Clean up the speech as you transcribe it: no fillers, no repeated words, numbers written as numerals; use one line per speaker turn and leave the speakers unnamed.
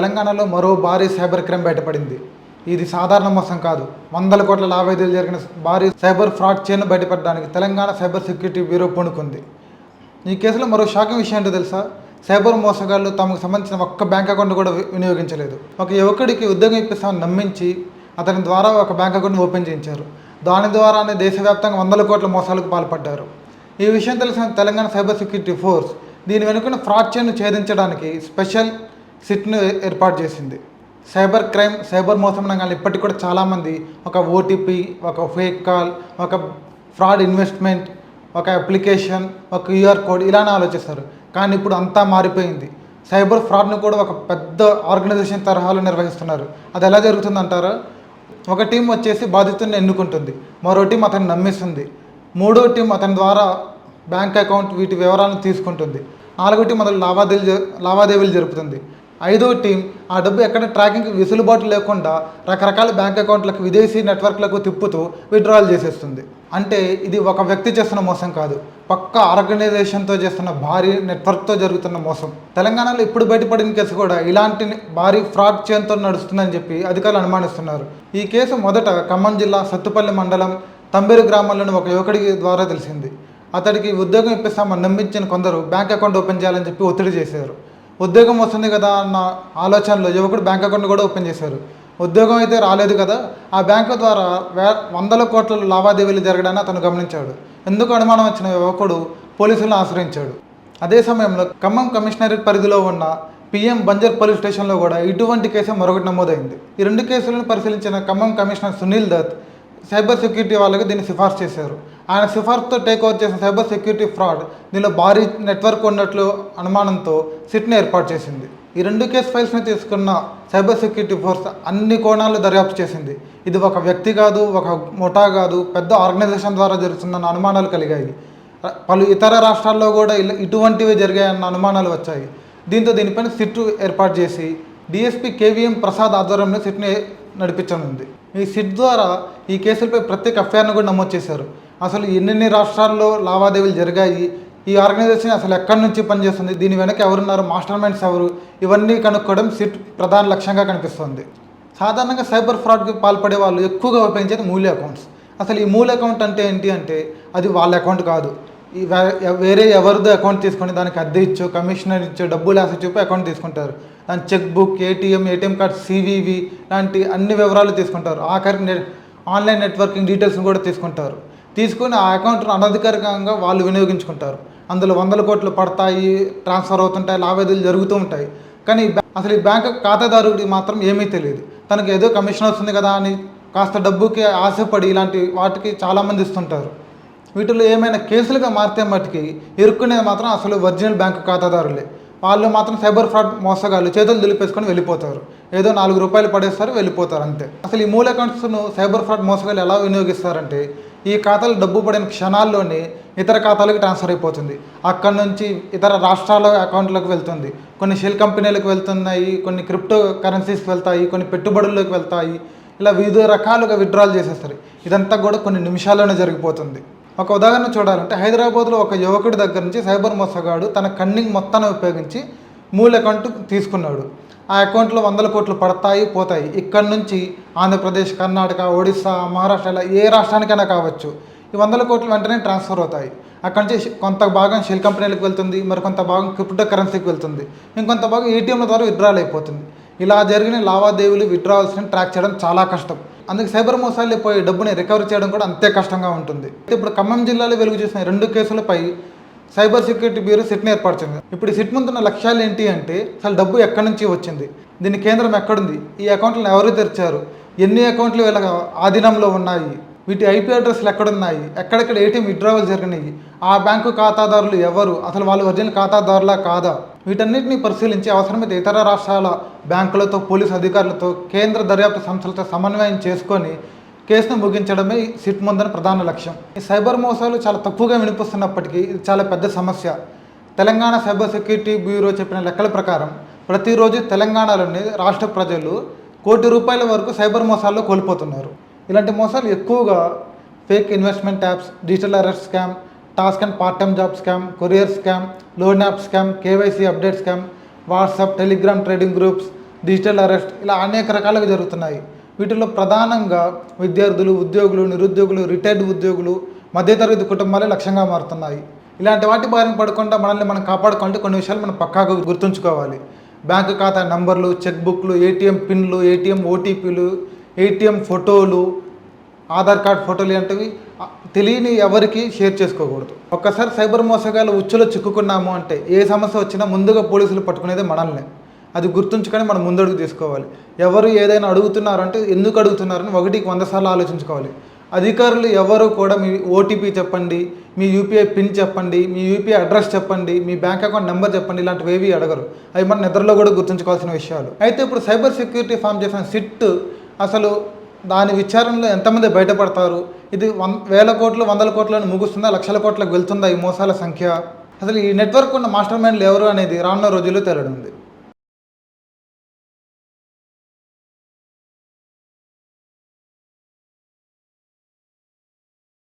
తెలంగాణలో మరో భారీ సైబర్ క్రైమ్ బయటపడింది. ఇది సాధారణ మోసం కాదు. వందల కోట్ల లావాదేవీలు జరిగిన భారీ సైబర్ ఫ్రాడ్ చైన్ బయటపడడానికి తెలంగాణ సైబర్ సెక్యూరిటీ బ్యూరో పూనుకుంది. ఈ కేసులో మరో షాకింగ్ విషయం ఏంటో తెలుసా? సైబర్ మోసగాళ్లు తమకు సంబంధించిన ఒక్క బ్యాంక్ అకౌంట్ కూడా వినియోగించలేదు. ఒక యువకుడికి ఉద్యోగం ఇప్పిస్తామని నమ్మించి అతని ద్వారా ఒక బ్యాంక్ అకౌంట్ ఓపెన్ చేయించారు. దాని ద్వారానే దేశవ్యాప్తంగా వందల కోట్ల మోసాలకు పాల్పడ్డారు. ఈ విషయం తెలిసిన తెలంగాణ సైబర్ సెక్యూరిటీ ఫోర్స్ దీని వెనుకన్న ఫ్రాడ్ చైన్ను ఛేదించడానికి స్పెషల్ సిట్ను ఏర్పాటు చేసింది. సైబర్ క్రైమ్, సైబర్ మోసం రంగాలు ఇప్పటికి కూడా చాలామంది ఒక ఓటీపీ, ఒక ఫేక్ కాల్, ఒక ఫ్రాడ్ ఇన్వెస్ట్మెంట్, ఒక అప్లికేషన్, ఒక క్యూఆర్ కోడ్ ఇలానే ఆలోచిస్తారు. కానీ ఇప్పుడు అంతా మారిపోయింది. సైబర్ ఫ్రాడ్ను కూడా ఒక పెద్ద ఆర్గనైజేషన్ తరహాలో నిర్వహిస్తున్నారు. అది ఎలా జరుగుతుందంటారా? ఒక టీం వచ్చేసి బాధితుడిని ఎన్నుకుంటుంది, మరో టీం అతన్ని నమ్మిస్తుంది, మూడో టీం అతని ద్వారా బ్యాంక్ అకౌంట్ వీటి వివరాలను తీసుకుంటుంది, నాలుగో టీం మొదలు లావాదేవీలు జరుపుతుంది, ఐదో టీం ఆ డబ్బు ఎక్కడ ట్రాకింగ్కి వెసులుబాటు లేకుండా రకరకాల బ్యాంక్ అకౌంట్లకు, విదేశీ నెట్వర్క్లకు తిప్పుతూ విత్డ్రాల్ చేసేస్తుంది. అంటే ఇది ఒక వ్యక్తి చేస్తున్న మోసం కాదు, పక్క ఆర్గనైజేషన్తో చేస్తున్న భారీ నెట్వర్క్తో జరుగుతున్న మోసం. తెలంగాణలో ఇప్పుడు బయటపడిన కేసు కూడా ఇలాంటి భారీ ఫ్రాడ్ చైన్తో నడుస్తుందని చెప్పి అధికారులు అనుమానిస్తున్నారు. ఈ కేసు మొదట ఖమ్మం జిల్లా సత్తుపల్లి మండలం తంబేరు గ్రామంలోని ఒక యువకుడి ద్వారా తెలిసింది. అతడికి ఉద్యోగం ఇప్పిస్తామని నమ్మించిన కొందరు బ్యాంక్ అకౌంట్ ఓపెన్ చేయాలని చెప్పి ఒత్తిడి చేశారు. ఉద్యోగం వస్తుంది కదా అన్న ఆలోచనలో యువకుడు బ్యాంక్ అకౌంట్ కూడా ఓపెన్ చేశారు. ఉద్యోగం అయితే రాలేదు కదా, ఆ బ్యాంకు ద్వారా వందల కోట్ల లావాదేవీలు జరగడాన్ని అతను గమనించాడు. ఎందుకు అనుమానం వచ్చిన యువకుడు పోలీసులను ఆశ్రయించాడు. అదే సమయంలో ఖమ్మం కమిషనరేట్ పరిధిలో ఉన్న పిఎం బంజర్ పోలీస్ స్టేషన్లో కూడా ఇటువంటి కేసు మరొకటి నమోదైంది. ఈ రెండు కేసులను పరిశీలించిన Khammam commissioner Sunil Dutt cyber security వాళ్ళకి దీన్ని సిఫార్సు చేశారు. ఆయన సిఫార్సుతో టేక్ ఓవర్ చేసిన సైబర్ సెక్యూరిటీ ఫ్రాడ్ దీనిలో భారీ నెట్వర్క్ ఉన్నట్లు అనుమానంతో సిట్ని ఏర్పాటు చేసింది. ఈ రెండు కేసు ఫైల్స్ని తీసుకున్న సైబర్ సెక్యూరిటీ ఫోర్స్ అన్ని కోణాల్లో దర్యాప్తు చేసింది. ఇది ఒక వ్యక్తి కాదు, ఒక ముఠా కాదు, పెద్ద ఆర్గనైజేషన్ ద్వారా జరుగుతున్న అనుమానాలు కలిగాయి. పలు ఇతర రాష్ట్రాల్లో కూడా ఇటువంటివి జరిగాయన్న అనుమానాలు వచ్చాయి. దీంతో దీనిపైన సిట్ ఏర్పాటు చేసి డిఎస్పీ కేవీఎం ప్రసాద్ ఆధ్వర్యంలో సిట్ని నడిపించనుంది. ఈ సిట్ ద్వారా ఈ కేసులపై ప్రత్యేక ఎఫ్ఐఆర్ను కూడా నమోదు చేశారు. అసలు ఎన్ని రాష్ట్రాల్లో లావాదేవీలు జరిగాయి, ఈ ఆర్గనైజేషన్ అసలు ఎక్కడి నుంచి పనిచేస్తుంది, దీని వెనక ఎవరున్నారు, మాస్టర్ మైండ్స్ ఎవరు, ఇవన్నీ కనుక్కోవడం సిట్ ప్రధాన లక్ష్యంగా కనిపిస్తుంది. సాధారణంగా సైబర్ ఫ్రాడ్కి పాల్పడే వాళ్ళు ఎక్కువగా ఉపయోగించేది మూల్య అకౌంట్స్. అసలు ఈ మూల్య అకౌంట్ అంటే ఏంటి అంటే అది వాళ్ళ అకౌంట్ కాదు, ఈ వేరే ఎవరిదో అకౌంట్ తీసుకొని దానికి అద్దె ఇచ్చో, కమిషనర్ ఇచ్చో, డబ్బులు ఆశ చూపి అకౌంట్ తీసుకుంటారు. దాని cheque book, ATM card, CVV లాంటి అన్ని వివరాలు తీసుకుంటారు. ఆఖరికి ఆన్లైన్ నెట్వర్కింగ్ డీటెయిల్స్ని కూడా తీసుకుంటారు. తీసుకుని ఆ అకౌంట్ను అనధికారికంగా వాళ్ళు వినియోగించుకుంటారు. అందులో వందల కోట్లు పడతాయి, ట్రాన్స్ఫర్ అవుతుంటాయి, లావాదేవీలు జరుగుతూ ఉంటాయి. కానీ అసలు ఈ బ్యాంక్ ఖాతాదారుడికి మాత్రం ఏమీ తెలియదు. తనకు ఏదో కమిషన్ వస్తుంది కదా అని కాస్త డబ్బుకి ఆశపడి ఇలాంటి వాటికి చాలామంది ఇస్తుంటారు. వీటిలో ఏమైనా కేసులుగా మారితే మట్టుకి ఇరుక్కునేది మాత్రం అసలు ఒరిజినల్ బ్యాంకు ఖాతాదారులే. వాళ్ళు మాత్రం సైబర్ ఫ్రాడ్ మోసగాళ్ళు చేతులు దులిపేసుకొని వెళ్ళిపోతారు. ఏదో 4 రూపాయలు పడేస్తారు, వెళ్ళిపోతారు అంతే. అసలు ఈ మూల అకౌంట్స్ను సైబర్ ఫ్రాడ్ మోసగాళ్ళు ఎలా వినియోగిస్తారంటే ఈ ఖాతాలు డబ్బు పడిన క్షణాల్లోనే ఇతర ఖాతాలకు ట్రాన్స్ఫర్ అయిపోతుంది. అక్కడ నుంచి ఇతర రాష్ట్రాల అకౌంట్లకు వెళ్తుంది, కొన్ని షెల్ కంపెనీలకు వెళ్తున్నాయి, కొన్ని క్రిప్టో కరెన్సీస్కి వెళ్తాయి, కొన్ని పెట్టుబడుల్లోకి వెళ్తాయి. ఇలా వివిధ రకాలుగా విత్డ్రాల్ చేసేస్తారు. ఇదంతా కూడా కొన్ని నిమిషాల్లోనే జరిగిపోతుంది. ఒక ఉదాహరణ చూడాలంటే హైదరాబాద్లో ఒక యువకుడి దగ్గర నుంచి సైబర్ మోసగాడు తన కన్నింగ్ మొత్తాన్ని ఉపయోగించి మూల అకౌంట్ తీసుకున్నాడు. ఆ అకౌంట్లో వందల కోట్లు పడతాయి, పోతాయి. ఇక్కడ నుంచి ఆంధ్రప్రదేశ్, కర్ణాటక, ఒడిస్సా, మహారాష్ట్ర ఇలా ఏ రాష్ట్రానికైనా కావచ్చు. ఈ వందల కోట్లు వెంటనే ట్రాన్స్ఫర్ అవుతాయి. అక్కడి నుంచి కొంత భాగం షెల్ కంపెనీలకు వెళ్తుంది, మరి కొంత భాగం క్రిప్టో కరెన్సీకి వెళ్తుంది, ఇంకొంత భాగం ఏటీఎంల ద్వారా విత్డ్రాల్ అయిపోతుంది. ఇలా జరిగిన లావాదేవీలు, విత్డ్రావల్స్ని ట్రాక్ చేయడం చాలా కష్టం. అందుకే సైబర్ మోసాలు పోయి డబ్బుని రికవరీ చేయడం కూడా అంతే కష్టంగా ఉంటుంది. ఇప్పుడు ఖమ్మం జిల్లాలో వెలుగు చూసిన 2 కేసులపై సైబర్ సెక్యూరిటీ బ్యూరో సిట్ని ఏర్పాటు చేసింది. ఇప్పుడు ఈ సిట్ ముందున్న లక్ష్యాలు ఏంటి అంటే అసలు డబ్బు ఎక్కడి నుంచి వచ్చింది, దీని కేంద్రం ఎక్కడుంది, ఈ అకౌంట్లను ఎవరు తెరిచారు, ఎన్ని అకౌంట్లు వీళ్ళ ఆధీనంలో ఉన్నాయి, వీటి ఐపీ అడ్రస్లు ఎక్కడున్నాయి, ఎక్కడెక్కడ ఏటీఎం విత్డ్రావల్ జరిగినాయి, ఆ బ్యాంకు ఖాతాదారులు ఎవరు, అసలు వాళ్ళు ఒరిజినల్ ఖాతాదారులా కాదా, వీటన్నిటిని పరిశీలించి అవసరమైతే ఇతర రాష్ట్రాల బ్యాంకులతో, పోలీసు అధికారులతో, కేంద్ర దర్యాప్తు సంస్థలతో సమన్వయం చేసుకొని కేసును ముగించడమే సిట్ ముందన ప్రధాన లక్ష్యం. ఈ సైబర్ మోసాలు చాలా తక్కువగా వినిపిస్తున్నప్పటికీ ఇది చాలా పెద్ద సమస్య. తెలంగాణ సైబర్ సెక్యూరిటీ బ్యూరో చెప్పిన లెక్కల ప్రకారం ప్రతిరోజు తెలంగాణలోని రాష్ట్ర ప్రజలు ₹1 కోటి వరకు సైబర్ మోసాల్లో కోల్పోతున్నారు. ఇలాంటి మోసాలు ఎక్కువగా fake investment apps, digital arrest scam, task and part time job scam, courier scam, loan app scam, KYC update scam, WhatsApp, Telegram trading groups, digital arrest ఇలా అనేక రకాలుగా జరుగుతున్నాయి. వీటిలో ప్రధానంగా విద్యార్థులు, ఉద్యోగులు, నిరుద్యోగులు, రిటైర్డ్ ఉద్యోగులు, మధ్యతరగతి కుటుంబాలే లక్ష్యంగా మారుతున్నాయి. ఇలాంటి వాటి బారిన పడకుండా మనల్ని మనం కాపాడుకుంటే కొన్ని విషయాలు మనం పక్కాగా గుర్తుంచుకోవాలి. బ్యాంకు ఖాతా నంబర్లు, చెక్ బుక్లు, ఏటీఎం పిన్లు, ఏటీఎం ఓటీపీలు, ఏటీఎం ఫోటోలు, ఆధార్ కార్డ్ ఫోటోలు లాంటివి తెలియని ఎవరికి షేర్ చేసుకోకూడదు. ఒక్కసారి సైబర్ మోసగాళ్ళు ఉచ్చులో చిక్కుకున్నాము అంటే ఏ సమస్య వచ్చినా ముందుగా పోలీసులు పట్టుకునేది మనల్ని. అది గుర్తుంచుకొని మనం ముందడుగు తీసుకోవాలి. ఎవరు ఏదైనా అడుగుతున్నారంటే ఎందుకు అడుగుతున్నారని 1కి 100 సార్లు ఆలోచించుకోవాలి. అధికారులు ఎవరు కూడా మీ ఓటీపీ చెప్పండి, మీ యూపీఐ పిన్ చెప్పండి, మీ యూపీఐ అడ్రస్ చెప్పండి, మీ బ్యాంక్ అకౌంట్ నెంబర్ చెప్పండి, ఇలాంటివి ఏవి అడగరు. అవి మన నిద్రలో కూడా గుర్తుంచుకోవాల్సిన విషయాలు. అయితే ఇప్పుడు సైబర్ సెక్యూరిటీ ఫామ్ చేసిన సిట్ అసలు దాని విచారణలో ఎంతమంది బయటపడతారు, ఇది వేల కోట్లు, వందల కోట్లను ముగుస్తుందా, లక్షల కోట్లకు వెళ్తుందా ఈ మోసాల సంఖ్య, అసలు ఈ నెట్వర్క్ ఉన్న మాస్టర్ మైండ్లు ఎవరు అనేది రానున్న రోజుల్లో తేలనుంది.